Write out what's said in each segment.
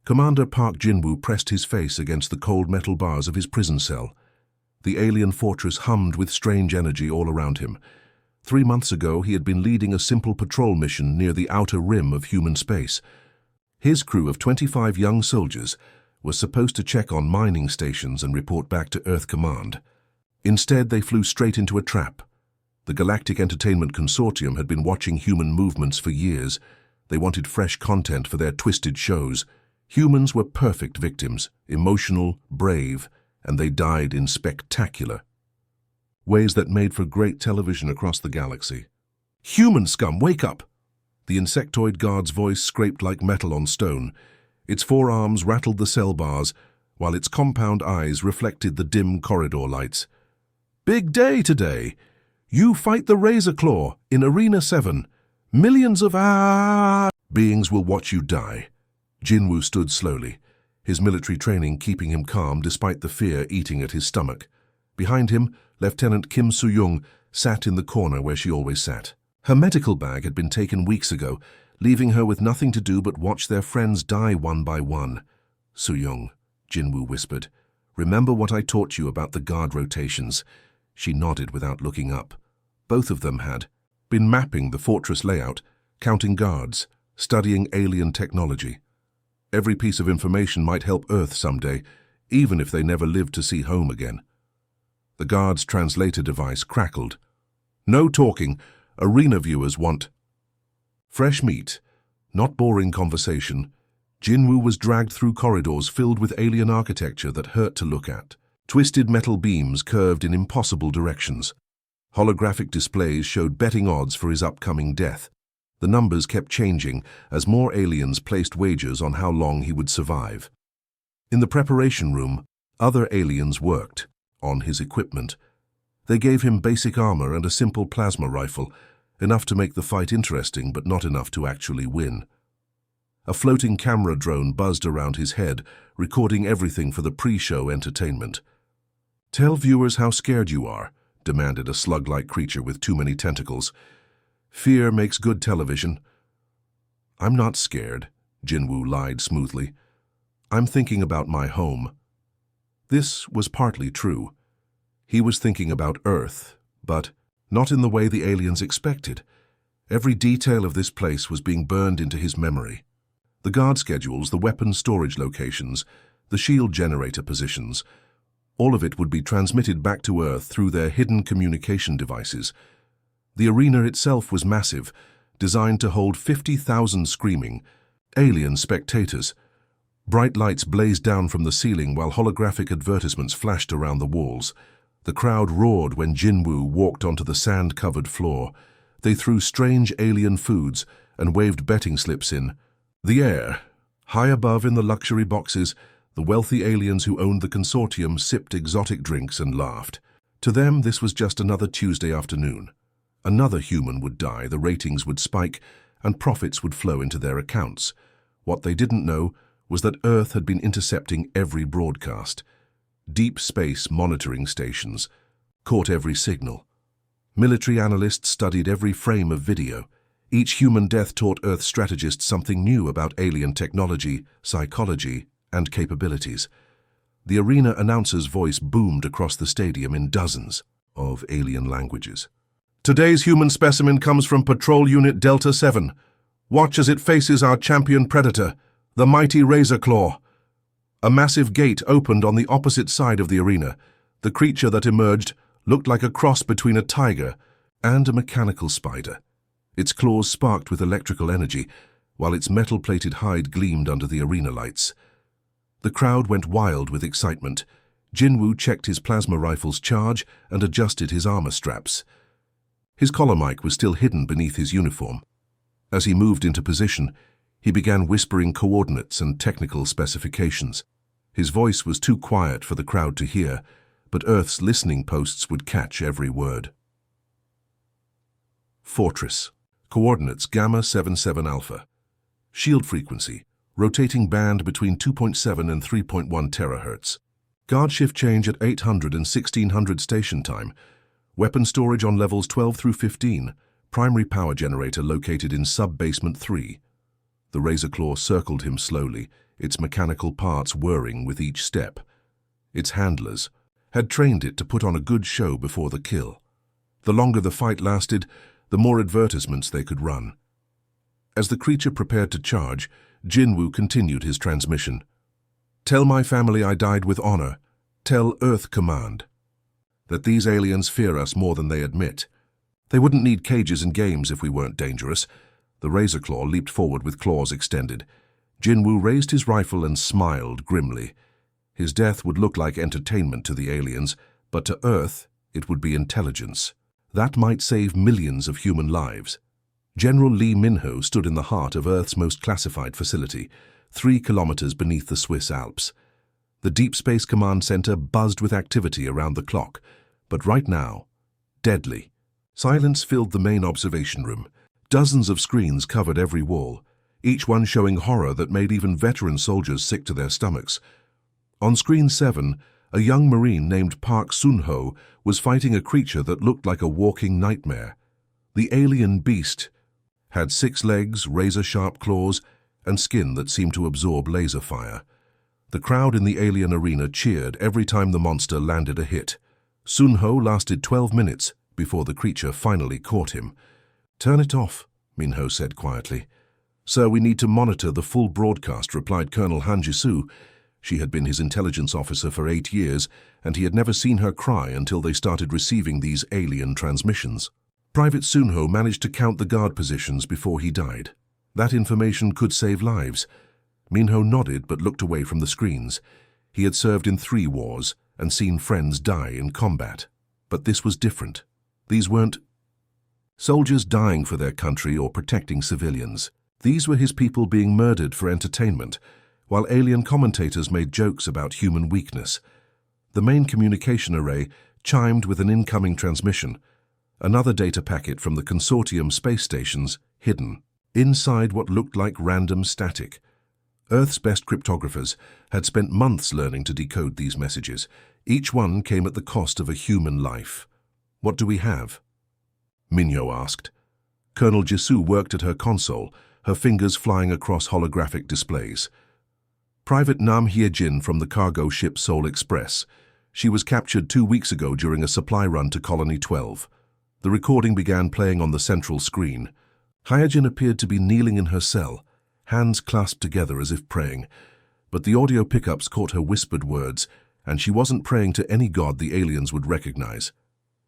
Commander Park Jinwoo pressed his face against the cold metal bars of his prison cell. The alien fortress hummed with strange energy all around him. 3 months ago, he had been leading a simple patrol mission near the outer rim of human space. His crew of 25 young soldiers was supposed to check on mining stations and report back to Earth Command. Instead, they flew straight into a trap. The Galactic Entertainment Consortium had been watching human movements for years. They wanted fresh content for their twisted shows. Humans were perfect victims, emotional, brave, and they died in spectacular ways that made for great television across the galaxy. "Human scum, wake up!" The insectoid guard's voice scraped like metal on stone. Its forearms rattled the cell bars, while its compound eyes reflected the dim corridor lights. "Big day today! You fight the Razor Claw in Arena 7. Millions of beings will watch you die." Jinwoo stood slowly, his military training keeping him calm despite the fear eating at his stomach. Behind him, Lieutenant Kim Soo-young sat in the corner where she always sat. Her medical bag had been taken weeks ago, leaving her with nothing to do but watch their friends die one by one. "Soo-young," Jinwoo whispered, "remember what I taught you about the guard rotations?" She nodded without looking up. Both of them had been mapping the fortress layout, counting guards, studying alien technology. Every piece of information might help Earth someday, even if they never lived to see home again. The guard's translator device crackled. "No talking. Arena viewers want fresh meat, not boring conversation." Jinwoo was dragged through corridors filled with alien architecture that hurt to look at. Twisted metal beams curved in impossible directions. Holographic displays showed betting odds for his upcoming death. The numbers kept changing as more aliens placed wagers on how long he would survive. In the preparation room, other aliens worked on his equipment. They gave him basic armor and a simple plasma rifle, enough to make the fight interesting but not enough to actually win. A floating camera drone buzzed around his head, recording everything for the pre-show entertainment. "Tell viewers how scared you are," demanded a slug-like creature with too many tentacles. "Fear makes good television." "I'm not scared," Jinwoo lied smoothly. "I'm thinking about my home." This was partly true. He was thinking about Earth, but not in the way the aliens expected. Every detail of this place was being burned into his memory. The guard schedules, the weapon storage locations, the shield generator positions, all of it would be transmitted back to Earth through their hidden communication devices. The arena itself was massive, designed to hold 50,000 screaming, alien spectators. Bright lights blazed down from the ceiling while holographic advertisements flashed around the walls. The crowd roared when Jinwoo walked onto the sand-covered floor. They threw strange alien foods and waved betting slips in the air. High above in the luxury boxes, the wealthy aliens who owned the consortium sipped exotic drinks and laughed. To them, this was just another Tuesday afternoon. Another human would die, the ratings would spike, and profits would flow into their accounts. What they didn't know was that Earth had been intercepting every broadcast. Deep space monitoring stations caught every signal. Military analysts studied every frame of video. Each human death taught Earth strategists something new about alien technology, psychology, and capabilities. The arena announcer's voice boomed across the stadium in dozens of alien languages. "Today's human specimen comes from Patrol Unit Delta 7. Watch as it faces our champion predator, the mighty Razor Claw." A massive gate opened on the opposite side of the arena. The creature that emerged looked like a cross between a tiger and a mechanical spider. Its claws sparked with electrical energy, while its metal-plated hide gleamed under the arena lights. The crowd went wild with excitement. Jinwoo checked his plasma rifle's charge and adjusted his armor straps. His collar mic was still hidden beneath his uniform. As he moved into position, he began whispering coordinates and technical specifications. His voice was too quiet for the crowd to hear, but Earth's listening posts would catch every word. Fortress. Coordinates Gamma 77 Alpha. Shield frequency. Rotating band between 2.7 and 3.1 terahertz. Guard shift change at 800 and 1600 station time. Weapon storage on levels 12 through 15. Primary power generator located in sub-basement 3. The Razor Claw circled him slowly, its mechanical parts whirring with each step. Its handlers had trained it to put on a good show before the kill. The longer the fight lasted, the more advertisements they could run. As the creature prepared to charge, Jinwoo continued his transmission. "Tell my family I died with honor. Tell Earth Command that these aliens fear us more than they admit. They wouldn't need cages and games if we weren't dangerous." The Razor Claw leaped forward with claws extended. Jinwoo raised his rifle and smiled grimly. His death would look like entertainment to the aliens, but to Earth it would be intelligence. That might save millions of human lives. General Lee Minho stood in the heart of Earth's most classified facility, 3 kilometers beneath the Swiss Alps. The Deep Space Command Center buzzed with activity around the clock, but right now, deadly. Silence filled the main observation room. Dozens of screens covered every wall, each one showing horror that made even veteran soldiers sick to their stomachs. On screen 7, a young Marine named Park Sun-ho was fighting a creature that looked like a walking nightmare. The alien beast had 6 legs, razor-sharp claws, and skin that seemed to absorb laser fire. The crowd in the alien arena cheered every time the monster landed a hit. Sun-ho lasted 12 minutes before the creature finally caught him. "Turn it off," Minho said quietly. "Sir, we need to monitor the full broadcast," replied Colonel Han Ji-soo. She had been his intelligence officer for 8 years, and he had never seen her cry until they started receiving these alien transmissions. Private Sun-ho managed to count the guard positions before he died. That information could save lives. Minho nodded but looked away from the screens. He had served in 3 wars and seen friends die in combat. But this was different. These weren't soldiers dying for their country or protecting civilians. These were his people being murdered for entertainment, while alien commentators made jokes about human weakness. The main communication array chimed with an incoming transmission, another data packet from the consortium space stations hidden inside what looked like random static. Earth's best cryptographers had spent months learning to decode these messages. Each one came at the cost of a human life. "What do we have?" Minho asked. Colonel Jisoo worked at her console, her fingers flying across holographic displays. "Private Nam Hye-jin from the cargo ship Seoul Express. She was captured 2 weeks ago during a supply run to Colony 12. The recording began playing on the central screen. Hye-jin appeared to be kneeling in her cell, hands clasped together as if praying. But the audio pickups caught her whispered words, and she wasn't praying to any god the aliens would recognize.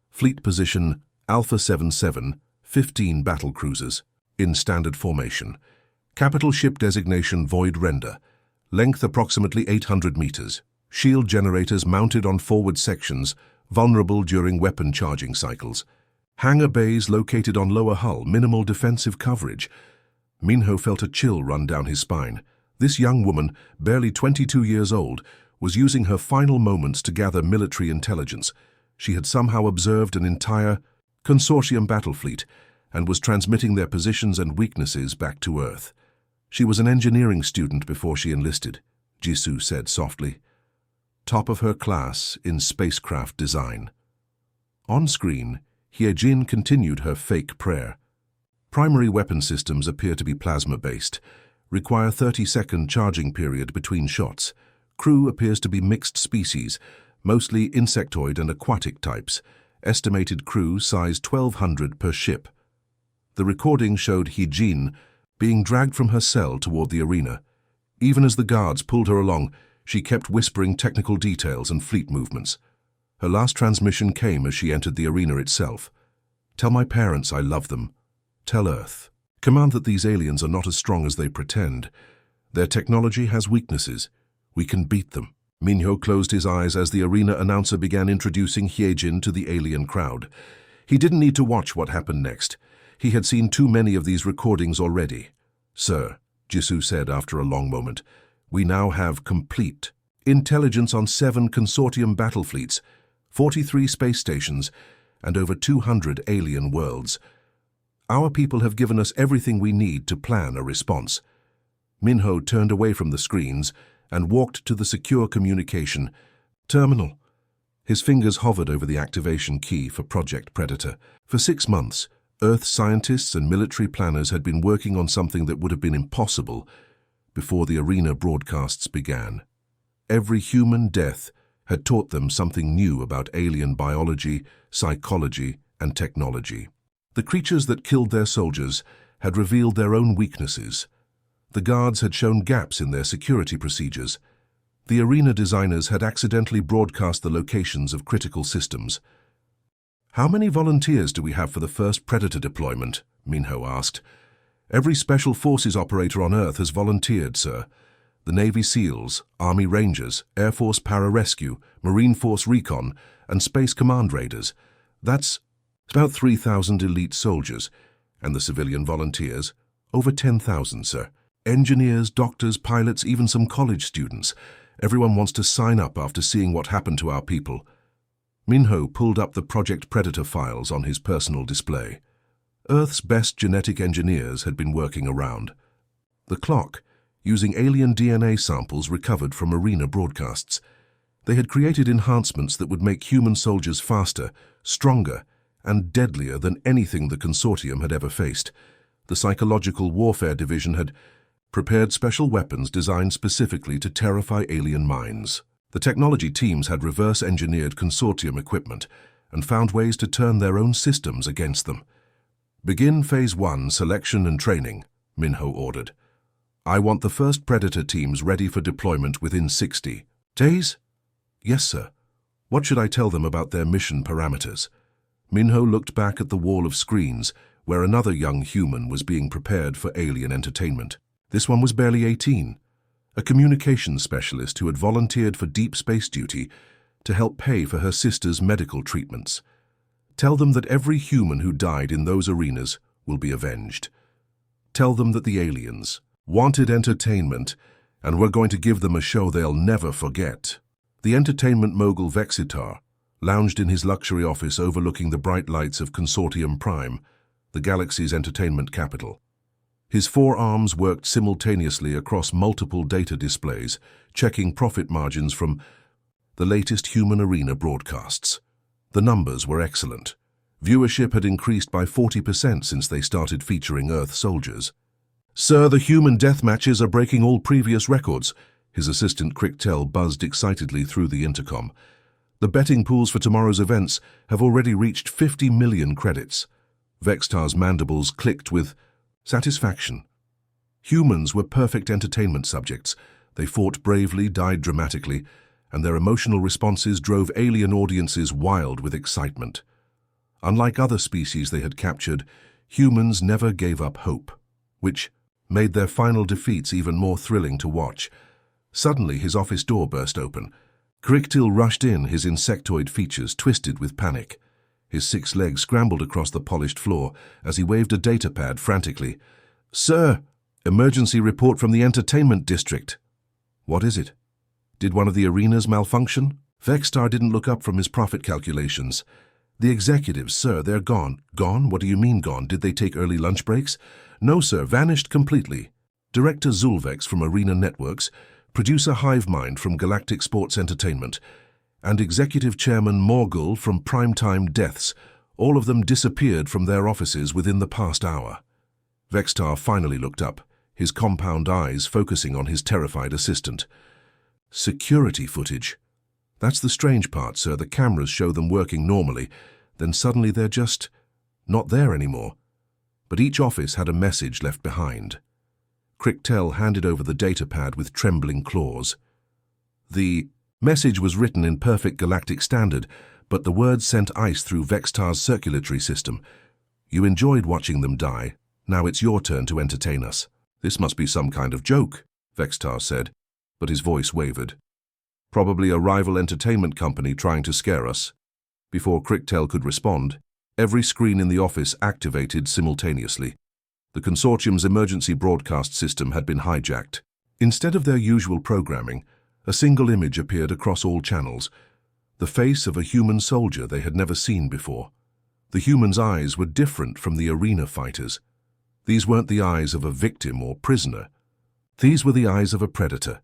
Fleet position Alpha 77, 15 battle cruisers, in standard formation. Capital ship designation Void Render. Length approximately 800 meters. Shield generators mounted on forward sections, vulnerable during weapon charging cycles. Hangar bays located on lower hull, minimal defensive coverage. Minho felt a chill run down his spine. This young woman, barely 22 years old, was using her final moments to gather military intelligence. She had somehow observed an entire consortium battle fleet and was transmitting their positions and weaknesses back to Earth. She was an engineering student before she enlisted, Jisoo said softly. Top of her class in spacecraft design. On screen, Hye-jin continued her fake prayer. Primary weapon systems appear to be plasma-based, require 30-second charging period between shots. Crew appears to be mixed species, mostly insectoid and aquatic types. Estimated crew size 1,200 per ship. The recording showed Hye-jin being dragged from her cell toward the arena. Even as the guards pulled her along, she kept whispering technical details and fleet movements. Her last transmission came as she entered the arena itself. "Tell my parents I love them. Tell Earth. Command that these aliens are not as strong as they pretend. Their technology has weaknesses. We can beat them." Minho closed his eyes as the arena announcer began introducing Hye-jin to the alien crowd. He didn't need to watch what happened next. He had seen too many of these recordings already. "Sir," Jisoo said after a long moment, "we now have complete intelligence on 7 consortium battle fleets, 43 space stations, and over 200 alien worlds. Our people have given us everything we need to plan a response." Minho turned away from the screens and walked to the secure communication terminal. His fingers hovered over the activation key for Project Predator. For 6 months, Earth scientists and military planners had been working on something that would have been impossible. before the arena broadcasts began. Every human death had taught them something new about alien biology, psychology, and technology. The creatures that killed their soldiers had revealed their own weaknesses. The guards had shown gaps in their security procedures. The arena designers had accidentally broadcast the locations of critical systems. "How many volunteers do we have for the first Predator deployment?" Minho asked. "Every Special Forces operator on Earth has volunteered, sir. The Navy SEALs, Army Rangers, Air Force Pararescue, Marine Force Recon, and Space Command Raiders. That's about 3,000 elite soldiers. And the civilian volunteers? Over 10,000, sir. Engineers, doctors, pilots, even some college students. Everyone wants to sign up after seeing what happened to our people." Minho pulled up the Project Predator files on his personal display. Earth's best genetic engineers had been working around the clock, using alien DNA samples recovered from arena broadcasts. They had created enhancements that would make human soldiers faster, stronger, and deadlier than anything the consortium had ever faced. The Psychological Warfare Division had prepared special weapons designed specifically to terrify alien minds. The technology teams had reverse-engineered consortium equipment and found ways to turn their own systems against them. "Begin Phase 1 selection and training," Minho ordered. "I want the first Predator teams ready for deployment within 60 days?" "Yes, sir. What should I tell them about their mission parameters?" Minho looked back at the wall of screens where another young human was being prepared for alien entertainment. This one was barely 18, a communications specialist who had volunteered for deep space duty to help pay for her sister's medical treatments. "Tell them that every human who died in those arenas will be avenged. Tell them that the aliens wanted entertainment, and we're going to give them a show they'll never forget." The entertainment mogul Vexitar lounged in his luxury office overlooking the bright lights of Consortium Prime, the galaxy's entertainment capital. His four arms worked simultaneously across multiple data displays, checking profit margins from the latest human arena broadcasts. The numbers were excellent. Viewership had increased by 40% since they started featuring Earth soldiers. "Sir, the human death matches are breaking all previous records," his assistant Crichtel buzzed excitedly through the intercom. "The betting pools for tomorrow's events have already reached 50 million credits." Vextar's mandibles clicked with satisfaction. Humans were perfect entertainment subjects. They fought bravely, died dramatically, and their emotional responses drove alien audiences wild with excitement. Unlike other species they had captured, humans never gave up hope, which made their final defeats even more thrilling to watch. Suddenly, his office door burst open. Crichtel rushed in, his insectoid features twisted with panic. His 6 legs scrambled across the polished floor as he waved a datapad frantically. "Sir, emergency report from the entertainment district." "What is it? Did one of the arenas malfunction?" Vextar didn't look up from his profit calculations. "The executives, sir, they're gone." "Gone? What do you mean gone? Did they take early lunch breaks?" "No, sir, vanished completely." Director Zulvex from Arena Networks, producer Hivemind from Galactic Sports Entertainment, and Executive Chairman Morgul from Primetime Deaths, all of them disappeared from their offices within the past hour. Vextar finally looked up, his compound eyes focusing on his terrified assistant. "Security footage. That's the strange part, sir. The cameras show them working normally, then suddenly they're just not there anymore. But each office had a message left behind." Crichtel handed over the datapad with trembling claws. The message was written in perfect galactic standard, but the words sent ice through Vextar's circulatory system. "You enjoyed watching them die. Now it's your turn to entertain us." "This must be some kind of joke," Vextar said, but his voice wavered. "Probably a rival entertainment company trying to scare us." Before Crichtel could respond, every screen in the office activated simultaneously. The consortium's emergency broadcast system had been hijacked. Instead of their usual programming, a single image appeared across all channels, the face of a human soldier they had never seen before. The human's eyes were different from the arena fighters. These weren't the eyes of a victim or prisoner. These were the eyes of a predator.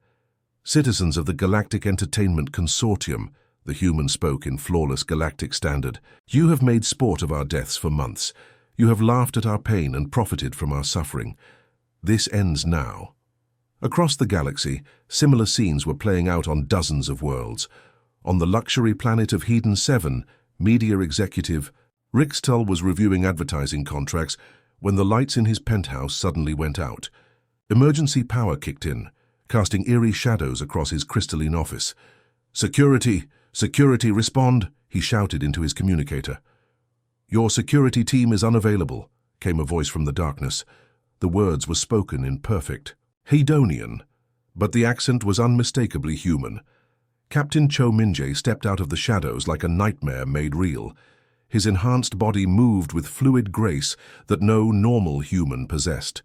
"Citizens of the Galactic Entertainment Consortium," the human spoke in flawless galactic standard, "you have made sport of our deaths for months. You have laughed at our pain and profited from our suffering. This ends now. Across the galaxy, similar scenes were playing out on dozens of worlds. On the luxury planet of Hedon 7, media executive Rixtal was reviewing advertising contracts when the lights in his penthouse suddenly went out. Emergency power kicked in, casting eerie shadows across his crystalline office. "Security! Security, respond!" he shouted into his communicator. "Your security team is unavailable," came a voice from the darkness. The words were spoken in perfect Hedonian, but the accent was unmistakably human. Captain Cho Min-jae stepped out of the shadows like a nightmare made real. His enhanced body moved with fluid grace that no normal human possessed.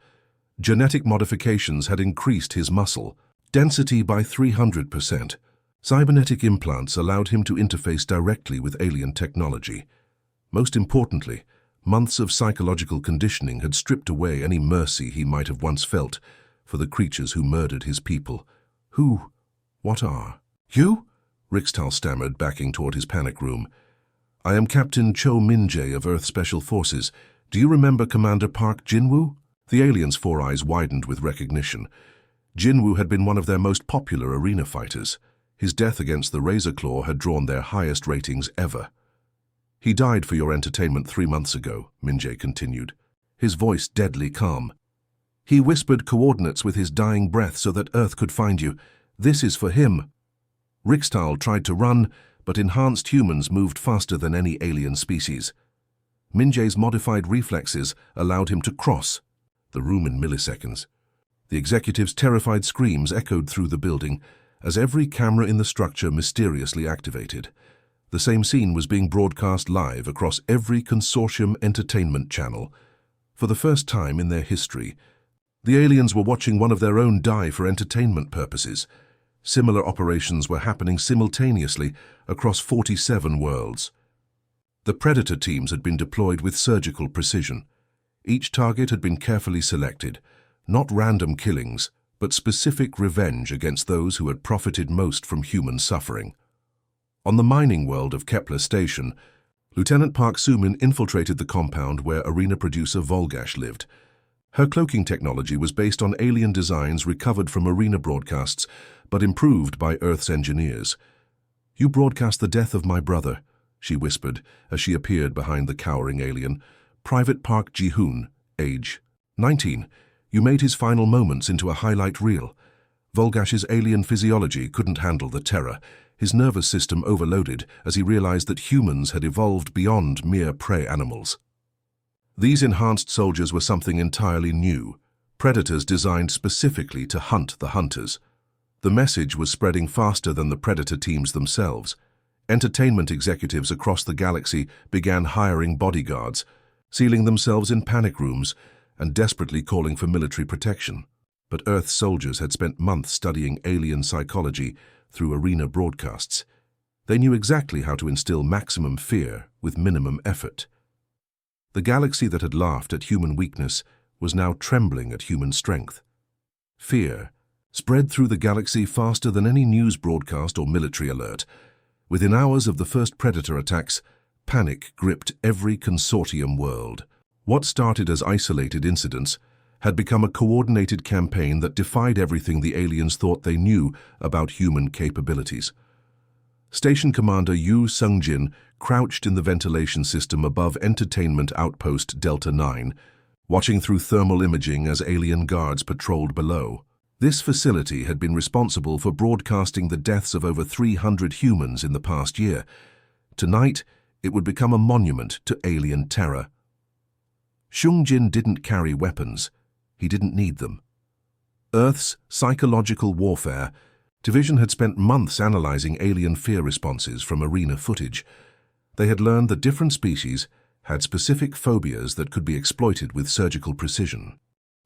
Genetic modifications had increased his muscle density by 300%. Cybernetic implants allowed him to interface directly with alien technology. Most importantly, months of psychological conditioning had stripped away any mercy he might have once felt for the creatures who murdered his people. "Who? What are you?" Rixtal stammered, backing toward his panic room. "I am Captain Cho Min-jae of Earth Special Forces. Do you remember Commander Park Jin-woo?" The alien's four eyes widened with recognition. Jin-woo had been one of their most popular arena fighters. His death against the Razor Claw had drawn their highest ratings ever. "He died for your entertainment 3 months ago," Min-jae continued, his voice deadly calm. "He whispered coordinates with his dying breath so that Earth could find you. This is for him." Rixtal tried to run, but enhanced humans moved faster than any alien species. Min-jae's modified reflexes allowed him to cross the room in milliseconds. The executive's terrified screams echoed through the building as every camera in the structure mysteriously activated. The same scene was being broadcast live across every consortium entertainment channel. For the first time in their history, the aliens were watching one of their own die for entertainment purposes. Similar operations were happening simultaneously across 47 worlds. The Predator teams had been deployed with surgical precision. Each target had been carefully selected, not random killings, but specific revenge against those who had profited most from human suffering. On the mining world of Kepler Station, Lieutenant Park Soo-min infiltrated the compound where arena producer Volgash lived. Her cloaking technology was based on alien designs recovered from arena broadcasts, but improved by Earth's engineers. "You broadcast the death of my brother," she whispered as she appeared behind the cowering alien. "Private Park Ji-hoon, age 19. You made his final moments into a highlight reel." Volgash's alien physiology couldn't handle the terror. His nervous system overloaded as he realized that humans had evolved beyond mere prey animals. These enhanced soldiers were something entirely new, predators designed specifically to hunt the hunters. The message was spreading faster than the Predator teams themselves. Entertainment executives across the galaxy began hiring bodyguards, sealing themselves in panic rooms, and desperately calling for military protection. But Earth's soldiers had spent months studying alien psychology through arena broadcasts. They knew exactly how to instill maximum fear with minimum effort. The galaxy that had laughed at human weakness was now trembling at human strength. Fear spread through the galaxy faster than any news broadcast or military alert. Within hours of the first Predator attacks, panic gripped every consortium world. What started as isolated incidents had become a coordinated campaign that defied everything the aliens thought they knew about human capabilities. Station Commander Yu Sung-jin crouched in the ventilation system above Entertainment Outpost Delta 9, watching through thermal imaging as alien guards patrolled below. This facility had been responsible for broadcasting the deaths of over 300 humans in the past year. Tonight, it would become a monument to alien terror. Sung-jin didn't carry weapons. He didn't need them. Earth's psychological warfare division had spent months analyzing alien fear responses from arena footage. They had learned that different species had specific phobias that could be exploited with surgical precision.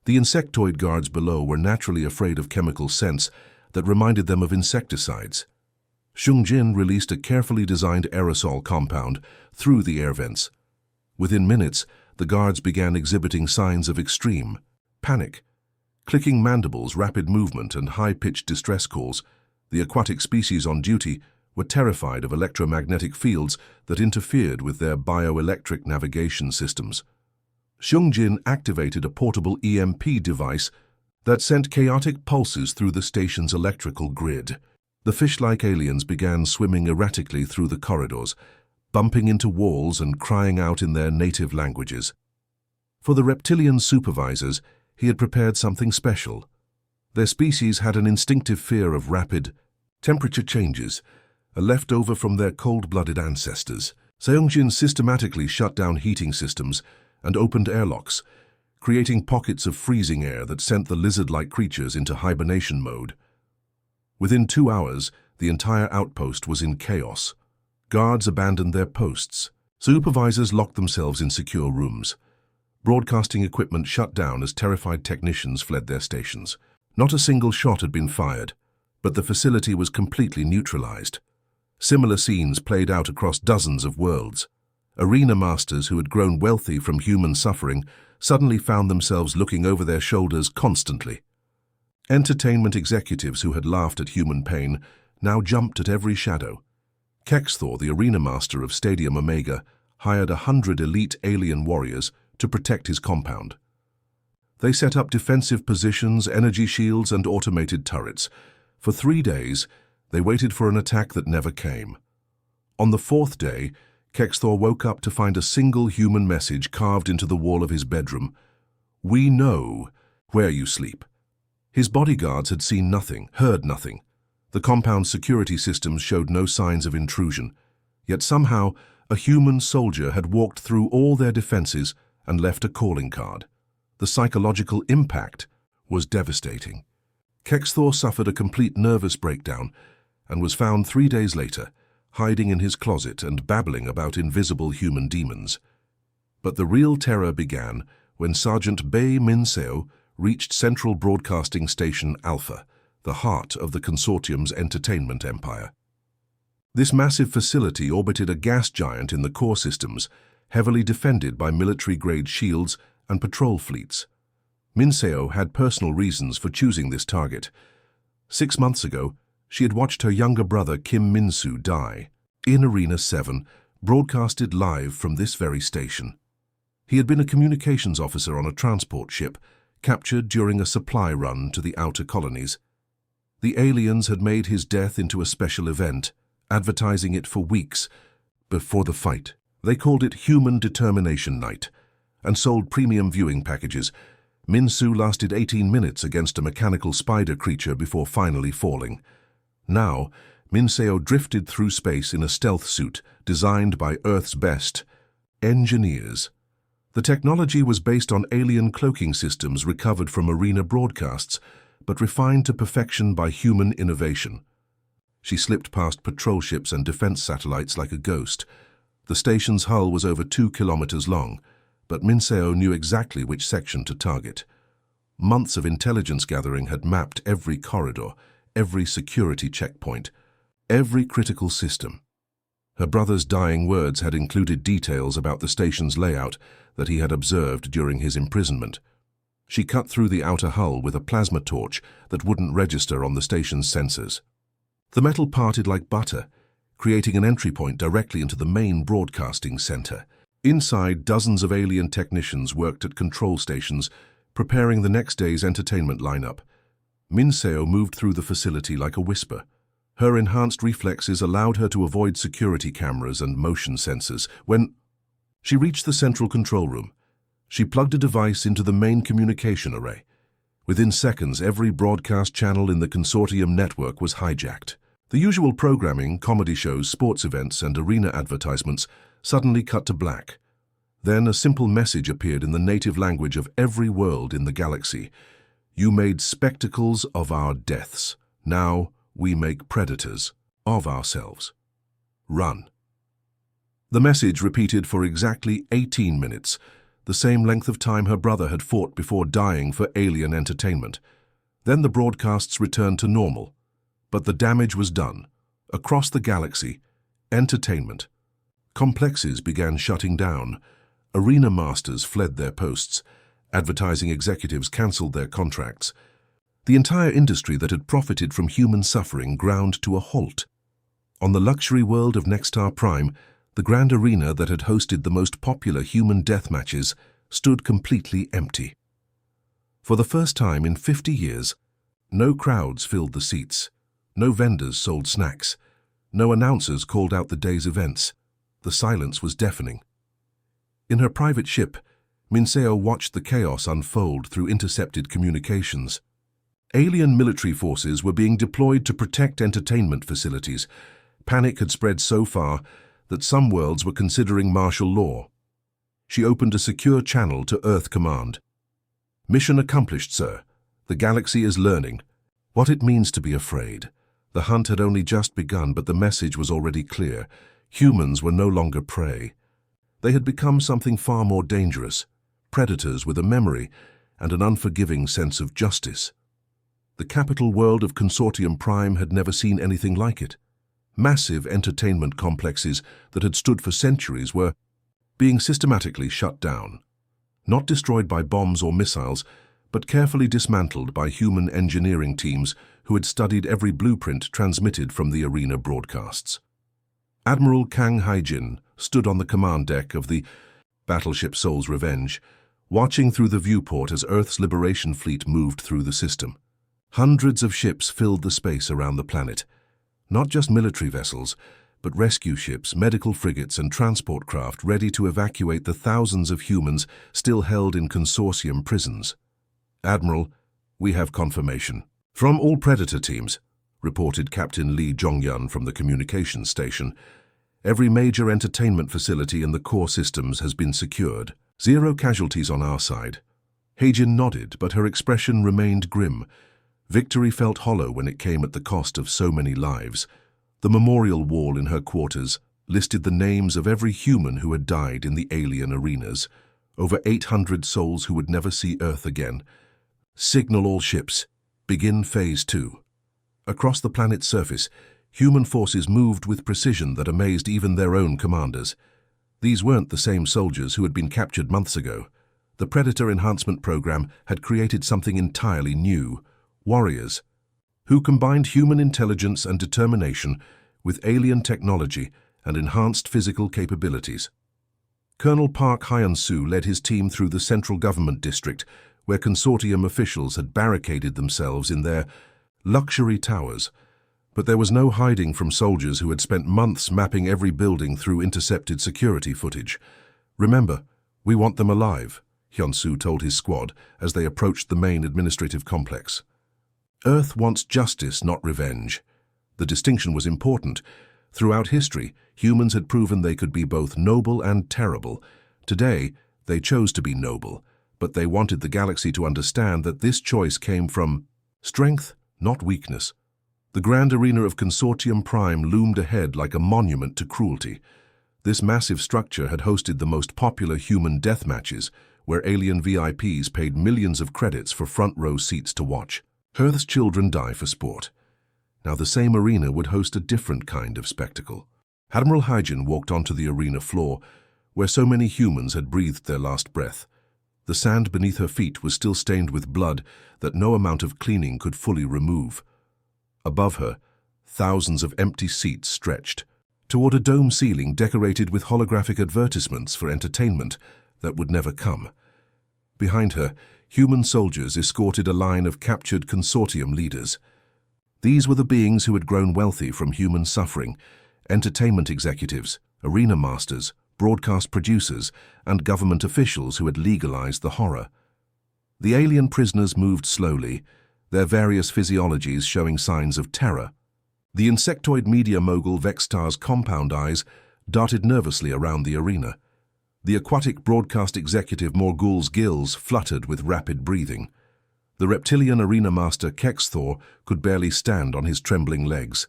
The insectoid guards below were naturally afraid of chemical scents that reminded them of insecticides. Sung-jin released a carefully designed aerosol compound through the air vents. Within minutes, the guards began exhibiting signs of extreme panic. Clicking mandibles, rapid movement, and high-pitched distress calls, the aquatic species on duty were terrified of electromagnetic fields that interfered with their bioelectric navigation systems. Sung-jin activated a portable EMP device that sent chaotic pulses through the station's electrical grid. The fish-like aliens began swimming erratically through the corridors, bumping into walls and crying out in their native languages. For the reptilian supervisors, he had prepared something special. Their species had an instinctive fear of rapid temperature changes, a leftover from their cold-blooded ancestors. Seongjin systematically shut down heating systems and opened airlocks, creating pockets of freezing air that sent the lizard-like creatures into hibernation mode. Within 2 hours, the entire outpost was in chaos. Guards abandoned their posts. Supervisors locked themselves in secure rooms. Broadcasting equipment shut down as terrified technicians fled their stations. Not a single shot had been fired, but the facility was completely neutralized. Similar scenes played out across dozens of worlds. Arena masters who had grown wealthy from human suffering suddenly found themselves looking over their shoulders constantly. Entertainment executives who had laughed at human pain now jumped at every shadow. Kexthor, the arena master of Stadium Omega, hired 100 elite alien warriors to protect his compound. They set up defensive positions, energy shields, and automated turrets. For 3 days, they waited for an attack that never came. On the 4th day, Kexthor woke up to find a single human message carved into the wall of his bedroom. "We know where you sleep." His bodyguards had seen nothing, heard nothing. The compound's security systems showed no signs of intrusion. Yet somehow, a human soldier had walked through all their defenses and left a calling card. The psychological impact was devastating. Kexthor suffered a complete nervous breakdown and was found 3 days later, hiding in his closet and babbling about invisible human demons. But the real terror began when Sergeant Bae Min-seo reached Central Broadcasting Station Alpha, the heart of the consortium's entertainment empire. This massive facility orbited a gas giant in the core systems, heavily defended by military-grade shields and patrol fleets. Min-seo had personal reasons for choosing this target. 6 months ago, she had watched her younger brother Kim Min-soo die in Arena 7, broadcasted live from this very station. He had been a communications officer on a transport ship, captured during a supply run to the outer colonies. The aliens had made his death into a special event, advertising it for weeks before the fight. They called it Human Determination Night and sold premium viewing packages. Min-soo lasted 18 minutes against a mechanical spider creature before finally falling. Now, Min-seo drifted through space in a stealth suit designed by Earth's best engineers. The technology was based on alien cloaking systems recovered from arena broadcasts, but refined to perfection by human innovation. She slipped past patrol ships and defense satellites like a ghost. The station's hull was over 2 kilometers long, but Min-seo knew exactly which section to target. Months of intelligence gathering had mapped every corridor, every security checkpoint, every critical system. Her brother's dying words had included details about the station's layout that he had observed during his imprisonment. She cut through the outer hull with a plasma torch that wouldn't register on the station's sensors. The metal parted like butter, creating an entry point directly into the main broadcasting center. Inside, dozens of alien technicians worked at control stations, preparing the next day's entertainment lineup. Min-seo moved through the facility like a whisper. Her enhanced reflexes allowed her to avoid security cameras and motion sensors. When she reached the central control room, she plugged a device into the main communication array. Within seconds, every broadcast channel in the consortium network was hijacked. The usual programming, comedy shows, sports events, and arena advertisements suddenly cut to black. Then a simple message appeared in the native language of every world in the galaxy. "You made spectacles of our deaths. Now we make predators of ourselves. Run." The message repeated for exactly 18 minutes, the same length of time her brother had fought before dying for alien entertainment. Then the broadcasts returned to normal. But the damage was done. Across the galaxy, entertainment. Complexes began shutting down. Arena masters fled their posts. Advertising executives cancelled their contracts. The entire industry that had profited from human suffering ground to a halt. On the luxury world of Nexstar Prime, the grand arena that had hosted the most popular human death matches stood completely empty. For the first time in 50 years, no crowds filled the seats, no vendors sold snacks, no announcers called out the day's events. The silence was deafening. In her private ship, Minseo watched the chaos unfold through intercepted communications. Alien military forces were being deployed to protect entertainment facilities. Panic had spread so far that some worlds were considering martial law. She opened a secure channel to Earth Command. "Mission accomplished, sir. The galaxy is learning what it means to be afraid." The hunt had only just begun, but the message was already clear. Humans were no longer prey. They had become something far more dangerous, predators with a memory and an unforgiving sense of justice. The capital world of Consortium Prime had never seen anything like it. Massive entertainment complexes that had stood for centuries were being systematically shut down. Not destroyed by bombs or missiles, but carefully dismantled by human engineering teams who had studied every blueprint transmitted from the arena broadcasts. Admiral Kang Haijin stood on the command deck of the battleship Soul's Revenge, watching through the viewport as Earth's liberation fleet moved through the system. Hundreds of ships filled the space around the planet. Not just military vessels, but rescue ships, medical frigates, and transport craft ready to evacuate the thousands of humans still held in Consortium prisons. "Admiral, we have confirmation from all Predator teams," reported Captain Lee Jongyun from the communications station. "Every major entertainment facility in the core systems has been secured. 0 casualties on our side." Haijin nodded, but her expression remained grim. Victory felt hollow when it came at the cost of so many lives. The memorial wall in her quarters listed the names of every human who had died in the alien arenas. Over 800 souls who would never see Earth again. "Signal all ships. Begin Phase 2. Across the planet's surface, human forces moved with precision that amazed even their own commanders. These weren't the same soldiers who had been captured months ago. The Predator Enhancement Program had created something entirely new. Warriors, who combined human intelligence and determination with alien technology and enhanced physical capabilities. Colonel Park Hyun-soo led his team through the central government district, where Consortium officials had barricaded themselves in their luxury towers. But there was no hiding from soldiers who had spent months mapping every building through intercepted security footage. "Remember, we want them alive," Hyun-soo told his squad as they approached the main administrative complex. Earth wants justice, not revenge. The distinction was important. Throughout history, humans had proven they could be both noble and terrible. Today, they chose to be noble, but they wanted the galaxy to understand that this choice came from strength, not weakness. The grand arena of Consortium Prime loomed ahead like a monument to cruelty. This massive structure had hosted the most popular human death matches, where alien VIPs paid millions of credits for front-row seats to watch. Earth's children die for sport. Now the same arena would host a different kind of spectacle. Admiral Haijin walked onto the arena floor, where so many humans had breathed their last breath. The sand beneath her feet was still stained with blood that no amount of cleaning could fully remove. Above her, thousands of empty seats stretched toward a dome ceiling decorated with holographic advertisements for entertainment that would never come. Behind her, human soldiers escorted a line of captured Consortium leaders. These were the beings who had grown wealthy from human suffering: entertainment executives, arena masters, broadcast producers, and government officials who had legalized the horror. The alien prisoners moved slowly, their various physiologies showing signs of terror. The insectoid media mogul Vextar's compound eyes darted nervously around the arena. The aquatic broadcast executive Morgul's gills fluttered with rapid breathing. The reptilian arena master Kexthor could barely stand on his trembling legs.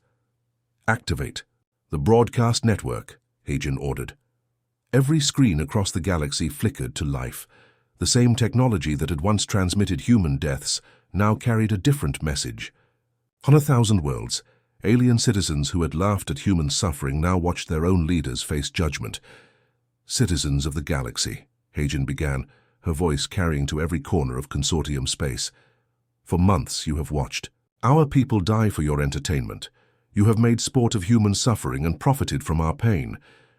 "Activate the broadcast network," Haijin ordered. Every screen across the galaxy flickered to life. The same technology that had once transmitted human deaths now carried a different message. On 1,000 worlds, alien citizens who had laughed at human suffering now watched their own leaders face judgment. "Citizens of the galaxy," Haijin began, her voice carrying to every corner of Consortium space. "For months you have watched our people die for your entertainment. You have made sport of human suffering and profited from our pain."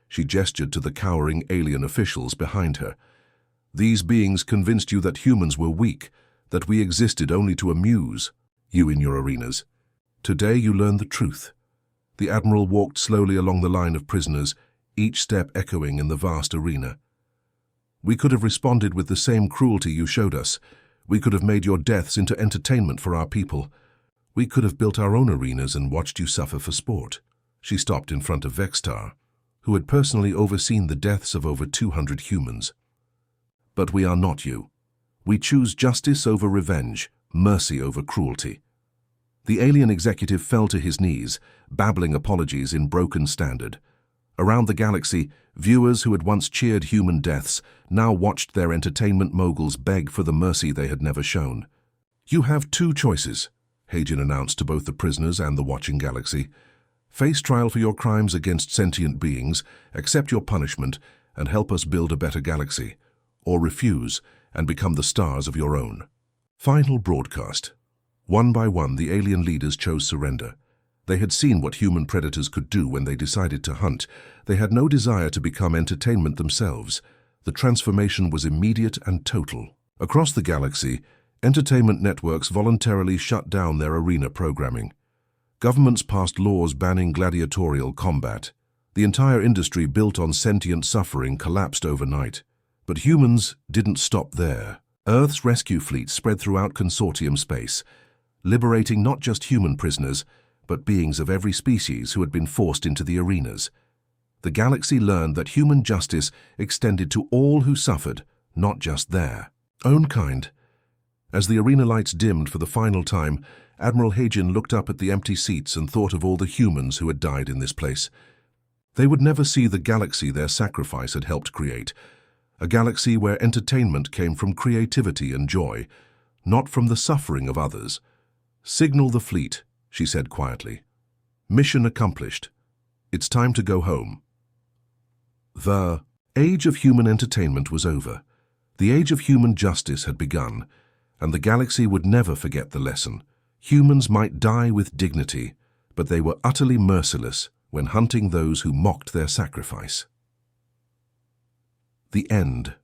She gestured to the cowering alien officials behind her. "These beings convinced you that humans were weak, that we existed only to amuse you in your arenas. Today you learn the truth. The Admiral walked slowly along the line of prisoners, each step echoing in the vast arena. We could have responded with the same cruelty you showed us. We could have made your deaths into entertainment for our people. We could have built our own arenas and watched you suffer for sport. She stopped in front of Vextar, who had personally overseen the deaths of over 200 humans. But we are not you. We choose justice over revenge, mercy over cruelty. The alien executive fell to his knees, babbling apologies in broken standard. Around the galaxy, viewers who had once cheered human deaths now watched their entertainment moguls beg for the mercy they had never shown. You have two choices, Hagen announced to both the prisoners and the watching galaxy. Face trial for your crimes against sentient beings, accept your punishment, and help us build a better galaxy. Or refuse and become the stars of your own. Final broadcast. One by one, the alien leaders chose surrender. They had seen what human predators could do when they decided to hunt. They had no desire to become entertainment themselves. The transformation was immediate and total. Across the galaxy, entertainment networks voluntarily shut down their arena programming. Governments passed laws banning gladiatorial combat. The entire industry built on sentient suffering collapsed overnight. But humans didn't stop there. Earth's rescue fleet spread throughout consortium space, liberating not just human prisoners, but beings of every species who had been forced into the arenas. The galaxy learned that human justice extended to all who suffered, not just their own kind. As the arena lights dimmed for the final time, Admiral Hagen looked up at the empty seats and thought of all the humans who had died in this place. They would never see the galaxy their sacrifice had helped create, a galaxy where entertainment came from creativity and joy, not from the suffering of others. "Signal the fleet," she said quietly. "Mission accomplished. It's time to go home." The age of human entertainment was over. The age of human justice had begun, and the galaxy would never forget the lesson. Humans might die with dignity, but they were utterly merciless when hunting those who mocked their sacrifice. The end.